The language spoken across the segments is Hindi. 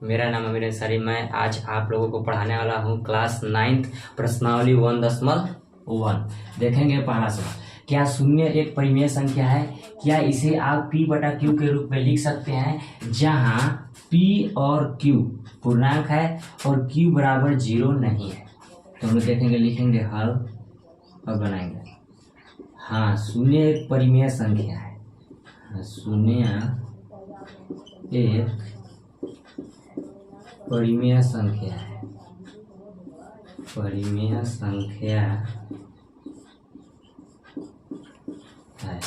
मेरा नाम अमीर अंसारी। मैं आज आप लोगों को पढ़ाने वाला हूँ क्लास 9th प्रश्नावली 1.1। देखेंगे पहला सवाल, क्या शून्य एक परिमेय संख्या है? क्या इसे आप p बटा q के रूप में लिख सकते हैं जहाँ p और q पूर्णांक है और q बराबर 0 नहीं है? तो हम लोग देखेंगे, लिखेंगे हल और बनाएंगे। हाँ, शून्य एक परिमेय संख्या है। शून्य एक परिमेय संख्या है। परिमेय संख्या है।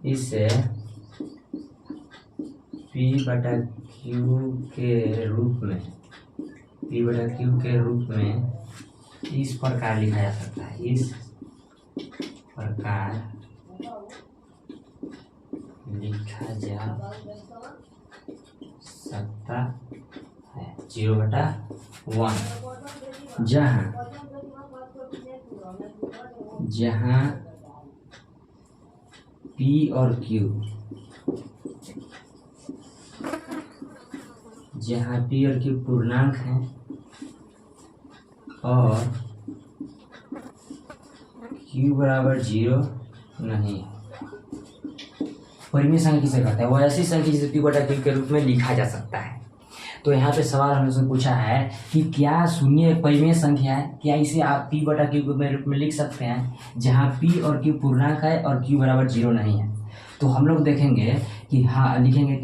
इसे p बटा q के रूप में इस प्रकार लिखा जा सकता है। इस प्रकार लिखा जा सकता है 0/1, जहाँ p और q पूर्णांक हैं और q बराबर 0 नहीं है। परिमेय संख्या किसे कहते हैं? वो ऐसी संख्या जिसे p बटा q के रूप में लिखा जा सकता है। तो यहाँ पे सवाल हमसे पूछा है कि क्या शून्य एक परिमेय संख्या है? क्या इसे आप p बटा q के रूप में लिख सकते हैं जहाँ p और q पूर्णांक है और q बराबर 0 नहीं है? तो हम लोग देखेंगे कि हाँ, लिखेंगे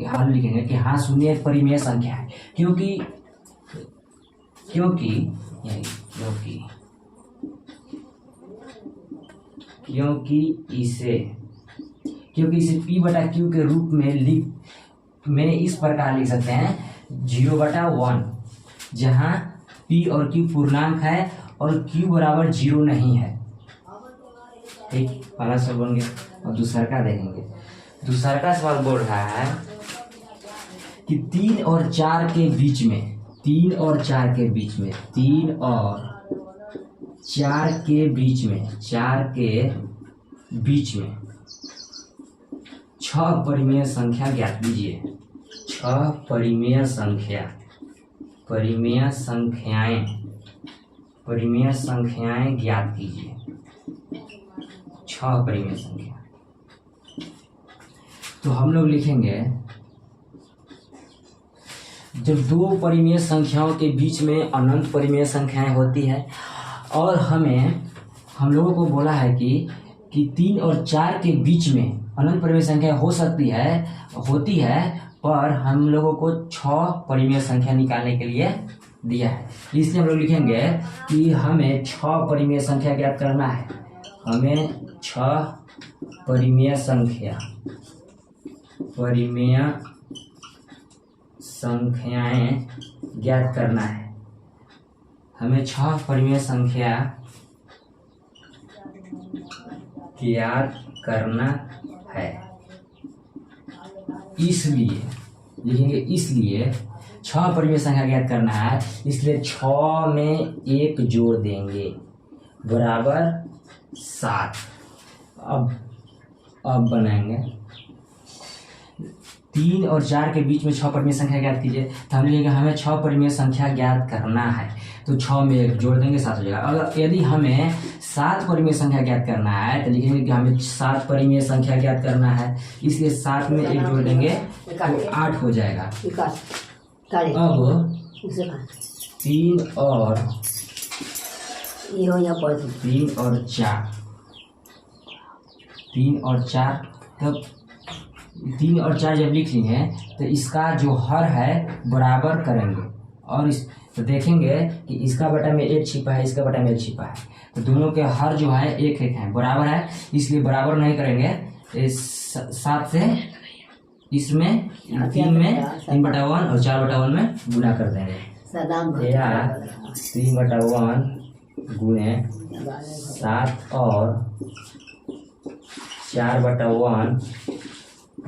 कि हाँ शून्य एक परिमेय संख्या है, क्योंकि इसे p बटा q के रूप में इस प्रकार लिख सकते हैं 0/1, जहाँ p और q पूर्णांक है और q बराबर 0 नहीं है। ठीक, पहला सवाल बन गया। और दूसरा का देखेंगे। दूसरा का सवाल बोल रहा है कि 3 और 4 के बीच में 6 परिमेय संख्या ज्ञात कीजिए। 6 परिमेय संख्याएं ज्ञात कीजिए। 6 परिमेय संख्या। तो हम लोग लिखेंगे, जब दो परिमेय संख्याओं के बीच में अनंत परिमेय संख्याएं होती है और हम लोगों को बोला है कि 3 और 4 के बीच में अनंत परिमेय संख्या होती है, पर हम लोगों को 6 परिमेय संख्या निकालने के लिए दिया है। इसलिए हम लोग लिखेंगे कि हमें 6 परिमेय संख्या ज्ञात करना है। हमें 6 परिमेय संख्याएं ज्ञात करना है। हमें 6 परिमेय संख्या ज्ञात करना है। इसलिए लिखेंगे, 6 परिमेय संख्या ज्ञात करना है, इसलिए 6 में 1 जोड़ देंगे बराबर 7। अब बनाएंगे 3 और 4 के बीच में 6 परिमेय संख्या ज्ञात कीजिए। तो हम लिखेंगे हमें 6 परिमेय संख्या ज्ञात करना है, तो 6 में 1 जोड़ देंगे 7 हो जाएगा। अगर यदि हमें 7 परिमेय संख्या ज्ञात करना है तो लिखेंगे कि हमें 7 परिमेय संख्या ज्ञात करना है, इसलिए 7 में 1 जोड़ देंगे तो 8 हो जाएगा। अब 3 और 4 जब लिख लिए तो इसका जो हर है बराबर करेंगे और तो देखेंगे कि इसका बटा में 1 छिपा है, इसका बटा में 1 छिपा है, तो दोनों के हर जो है 1 है, बराबर है, इसलिए बराबर नहीं करेंगे। 7 से इसमें 3 में 3/1 और 4/1 में गुना कर देंगे, या 3/1 गुने 7 और 4/1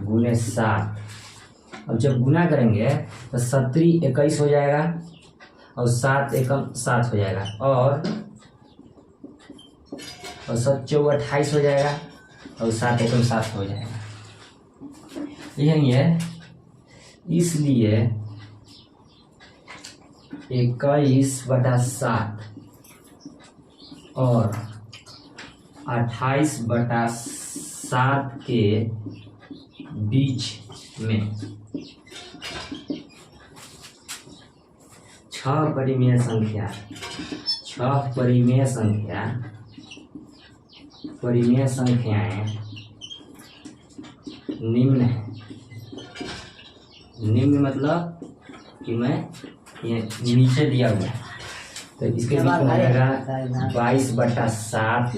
गुने 7। अब जब गुना करेंगे तो 7 21 हो जाएगा और 7 एकम 7 हो जाएगा और 7 चौक 28 हो जाएगा और 7 एकम 7 हो जाएगा। लिखेंगे इसलिए 21/7 और 28/7 के बीच में 6 परिमेय संख्याएं निम्न है। निम्न मतलब कि मैं ये नीचे दिया हुआ है, तो इसके बीच में हो जाएगा 22/7,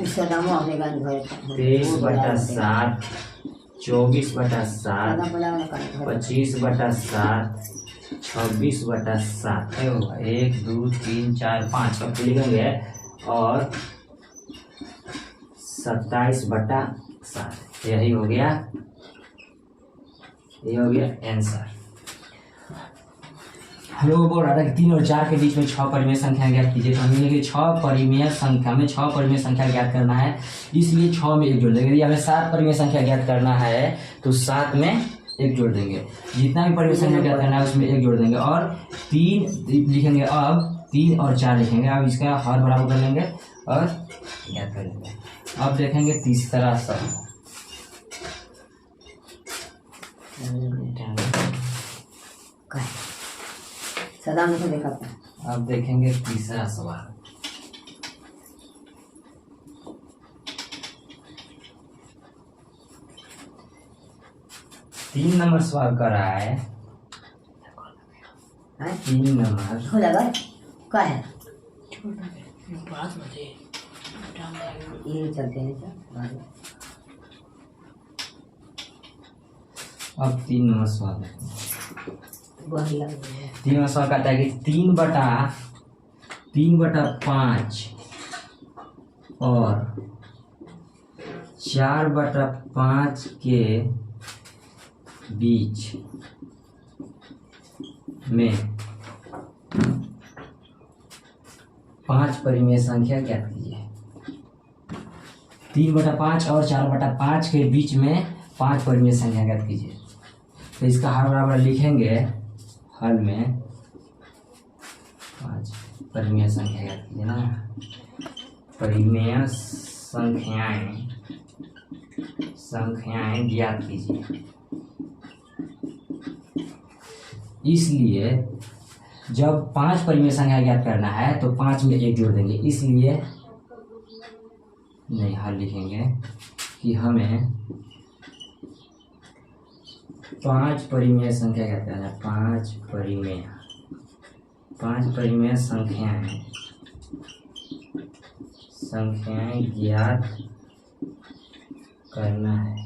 23/7, 24/7, 25/7, 26/7 है होगा। 1 2 3 4 5 का लिखेंगे और 27/7 यही हो गया, ये हो गया आंसर। हम लोग बोल रहा था कि 3 और 4 के बीच में 6 परिमेय संख्या ज्ञात कीजिए, तो हमने कि 6 परिमेय संख्या में 6 परिमेय संख्या ज्ञात करना है, इसलिए 6 में 1 जोड़ देंगे। यदि हमें 7 परिमेय संख्या ज्ञात करना है तो 7 में 1 जोड़ देंगे। जितना भी परिमेय संख्या ज्ञात करना है उसमें 1 जोड़ देंगे और 3 लिखेंगे। अब 3 और 4 लिखेंगे। अब इसका हर बराबर कर लेंगे और ज्ञात कर लेंगे। अब देखेंगे तीसरा सवाल। अब देखेंगे तीसरा सवाल। तीन नंबर सवाल कर रहा है। 3 नंबर क्या है? ये चलते हैं सर। अब 3 नंबर सवाल है। 3 नंबर सवाल कहता है कि 3/5 और 4/5 के बीच में 5 परिमेय संख्या ज्ञात कीजिए। 3/5 और 4/5 के बीच में 5 परिमेय संख्या ज्ञात कीजिए। तो इसका हर बराबर लिखेंगे। हल में 5 परिमेय संख्या ज्ञात कीजिए ना। परिमेय संख्याएं ज्ञात कीजिए। इसलिए जब 5 परिमेय संख्या ज्ञात करना है तो 5 में 1 जोड़ देंगे। इसलिए नहीं, हल लिखेंगे कि हमें 5 परिमेय संख्या ज्ञात करना है। 5 परिमेय संख्याएं ज्ञात करना है।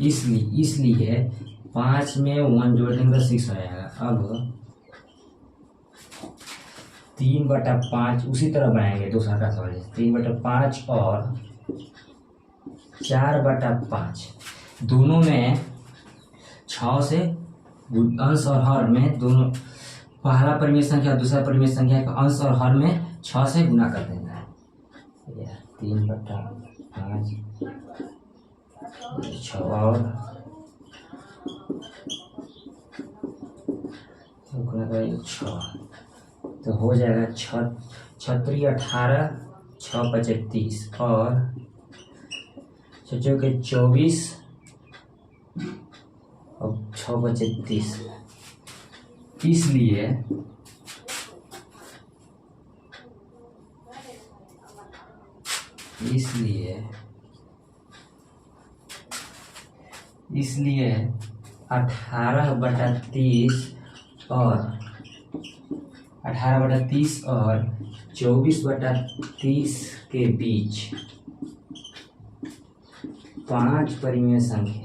इसलिए 5 में 1 जोड़ देंगे तो 6 हो जाएगा। अब 3/5 उसी तरह बनाएंगे। दूसरा का सवाल 3/5 और 4/5 दोनों में 6 से अंश और हर में दोनों पहला परिमेय संख्या और दूसरा परिमेय संख्या का अंश और हर में 6 से गुना कर देना है। 3/5 6 और गुना करेंगे 6 तो हो जाएगा 6 18 6 25 और 6 के 24 और 6 25। इसलिए 18/30 और 24/30 के बीच 5 परिमेय संख्याएं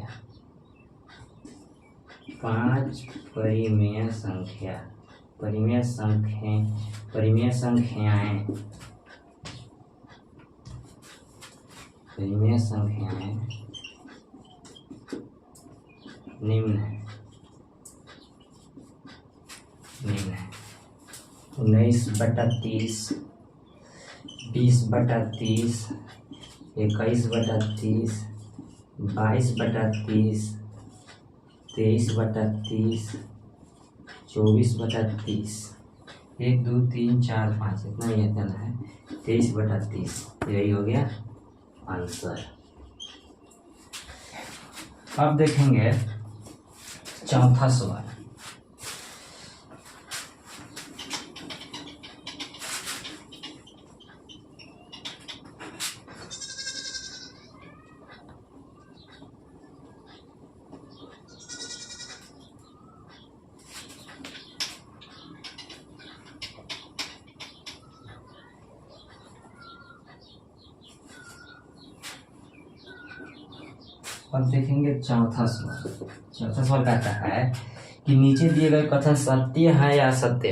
निम्न है। 19/30, 20/30, 21/30, 22/30, 23/30, 24/30, 1 2 3 4 5 इतना ही इतना है, 23/30। यही हो गया आंसर। अब देखेंगे चौथा सवाल। अब देखेंगे चौथा सवाल। चौथा सवाल कहता है कि नीचे दिए गए कथन सत्य है या असत्य।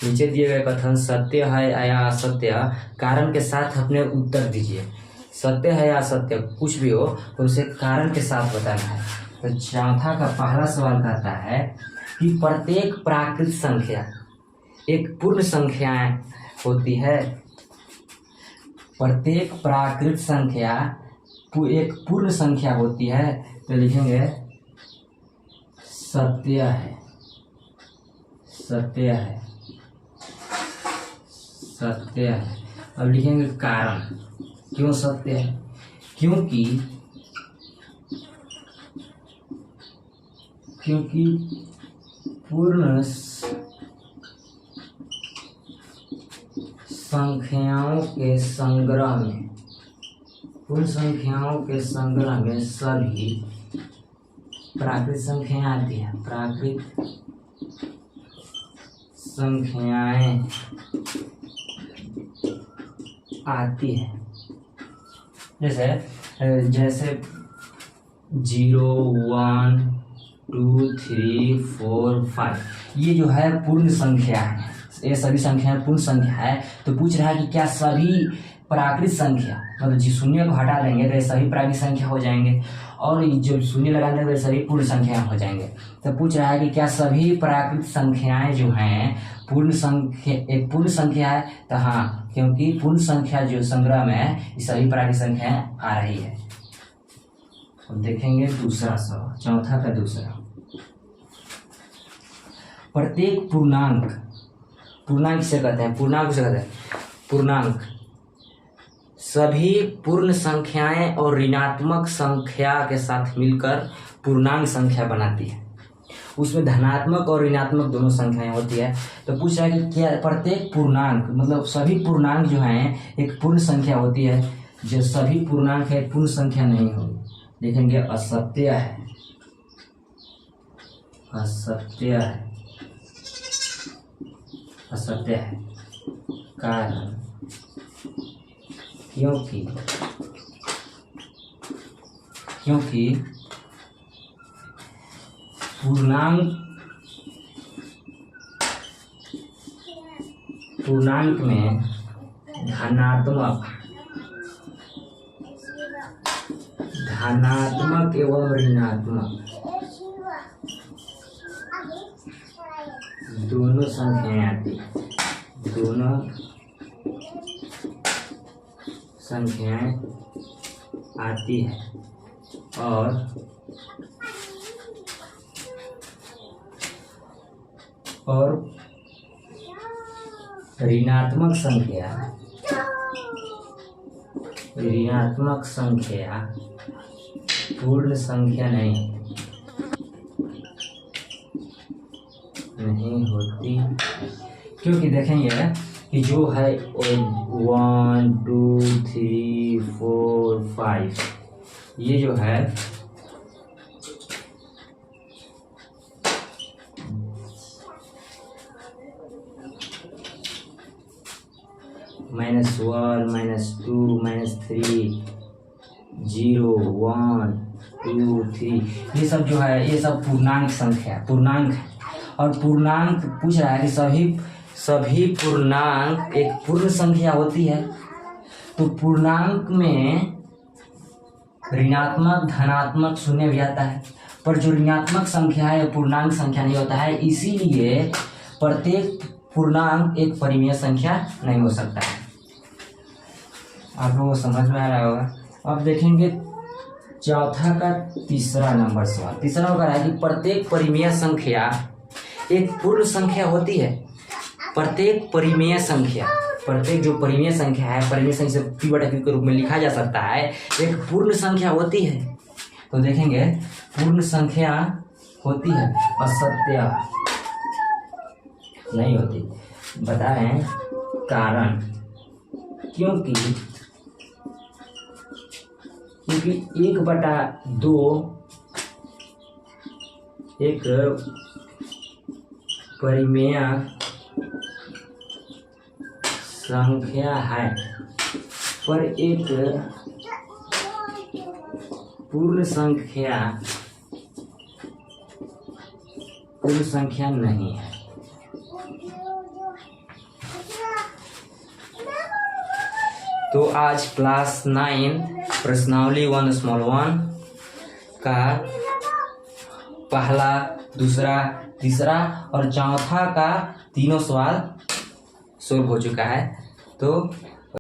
नीचे दिए गए कथन सत्य है या असत्य, कारण के साथ अपने उत्तर दीजिए। सत्य है या असत्य कुछ भी हो तो उसे कारण के साथ बताना है। तो चौथा का पहला सवाल कहता है कि प्रत्येक प्राकृत संख्या एक पूर्ण संख्या होती है। प्रत्येक प्राकृत संख्या एक पूर्ण संख्या होती है। तो लिखेंगे सत्य है, सत्य है, सत्य है। अब लिखेंगे कारण, क्यों सत्य है? क्योंकि पूर्ण संख्याओं के संग्रह में, पूर्ण संख्याओं के संग्रह में सभी प्राकृत संख्याएं आती हैं। प्राकृत संख्याएं आती हैं। जैसे 0 1 2 3 4 5 ये जो है पूर्ण संख्या है। ये सभी संख्याएं पूर्ण संख्या है। तो पूछ रहा है कि क्या सभी प्राकृत संख्या, मतलब जी शून्य को हटा देंगे तो ये सभी प्राकृत संख्या हो जाएंगे, और जो शून्य लगा देंगे तो सभी पूर्ण संख्या हो जाएंगे। तो पूछ रहा है कि क्या सभी प्राकृत संख्याएं जो हैं पूर्ण संख्या, एक पूर्ण संख्या है। तो हाँ, क्योंकि पूर्ण संख्या जो संग्रह में है ये सभी प्राकृत संख्याएं आ रही है। तो देखेंगे दूसरा सवाल, चौथा का दूसरा। प्रत्येक पूर्णांक, पूर्णांक से कहते हैं, पूर्णांक से कहते हैं पूर्णांक सभी पूर्ण संख्याएं और ऋणात्मक संख्या के साथ मिलकर पूर्णांक संख्या बनाती है। उसमें धनात्मक और ऋणात्मक दोनों संख्याएं होती है। तो पूछ रहा है कि क्या प्रत्येक पूर्णांक, मतलब सभी पूर्णांक जो हैं एक पूर्ण संख्या होती है। जो सभी पूर्णांक है पूर्ण संख्या नहीं होगी। देखेंगे असत्य है, असत्य है, असत्य है। कारण क्योंकि पूर्णांक में धनात्मक एवं ऋणात्मक दोनों संख्याएं आती हैं। दोनों संख्याएं आती है और ऋणात्मक संख्या पूर्ण संख्या नहीं होती। क्योंकि देखेंगे कि जो है 1 2 3 4 5 ये जो है -1 -2 -3 0 1 2 3 ये सब जो है ये सब पूर्णांक संख्या पूर्णांक है। और पूर्णांक पूछ रहा है कि सभी पूर्णांक एक पूर्ण संख्या होती है। तो पूर्णांक में ऋणात्मक धनात्मक शून्य भी आता है, पर जो ऋणात्मक संख्या है पूर्णांक संख्या नहीं होता है। इसीलिए प्रत्येक पूर्णांक एक परिमेय संख्या नहीं हो सकता है। आप लोगों को समझ में आ रहा होगा। अब देखेंगे चौथा का तीसरा नंबर सवाल। तीसरा होगा है कि प्रत्येक परिमेय संख्या एक पूर्ण संख्या होती है। प्रत्येक परिमेय संख्या, प्रत्येक जो परिमेय संख्या है, परिमेय संख्या से p बटा q के रूप में लिखा जा सकता है, एक पूर्ण संख्या होती है। तो देखेंगे पूर्ण संख्या होती है, असत्य नहीं होती। बता रहे हैं कारण, क्योंकि 1/2 एक परिमेय संख्या है, पर एक पूर्ण संख्या नहीं है। तो आज क्लास 9 प्रश्नावली 1(1) का पहला, दूसरा, तीसरा और चौथा का तीनों सवाल सॉल्व हो चुका है। तो